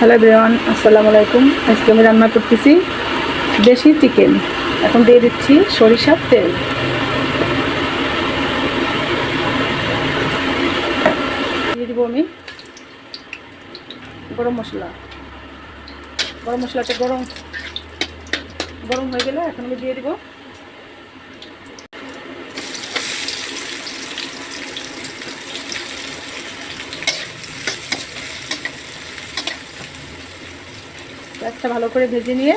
Hello everyone, আসসালামু আলাইকুম। আজকে আমি রান্না করতেছি দেশি চিকেন। এখন দিয়ে দিচ্ছি সরিষার তেল। দিয়ে দিব আমি গরম মশলা। গরম মশলাটা গরম হয়ে গেলে এখন আমি দিয়ে দিব পেঁয়াজটা ভালো করে ভেজে নিয়ে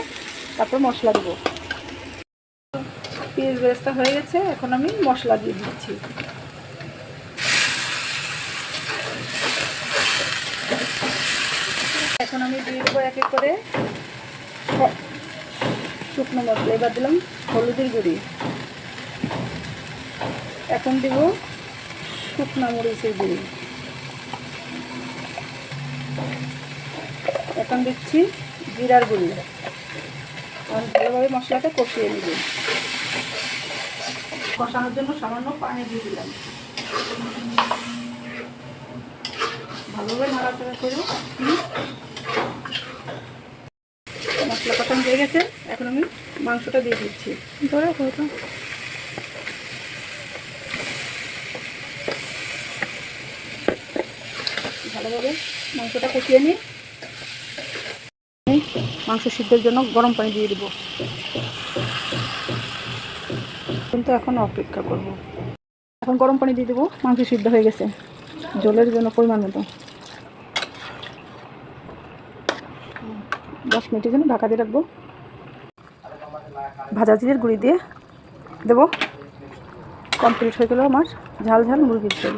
তারপর মশলা দেবো। পেঁয়াজ বেরেস্তা হয়ে গেছে, এখন আমি মশলা দিয়ে দিচ্ছি। এখন আমি দিয়ে দেবো এক এক করে শুকনো মশলা। এবার দিলাম হলুদের গুঁড়ি, এখন দিব শুকনো মরিচের গুঁড়ি, এখন দিচ্ছি জিরার গুঁড়ি। আর ভালোভাবে মশলাটা কষিয়ে নেব। কষানোর জন্য সামান্য পানি দিয়ে দিলাম। ভালোভাবে নাড়াচাড়া করে মশলা কষানো হয়ে গেছে, এখন আমি মাংসটা দিয়ে দিচ্ছি। ভালোভাবে মাংসটা কষিয়ে নিই। মাংস সিদ্ধের জন্য গরম পানি দিয়ে দিব, কিন্তু এখন অপেক্ষা করব। এখন গরম পানি দিয়ে দেবো। মাংস সিদ্ধ হয়ে গেছে, জলের জন্য পরিমাণ মতো 10 মিনিটের জন্য ঢাকা দিয়ে রাখবো। ভাজা জিরের গুঁড়ি দিয়ে দেবো। কমপ্লিট হয়ে গেল আমার ঝাল ঝাল মুরগির ঝোল।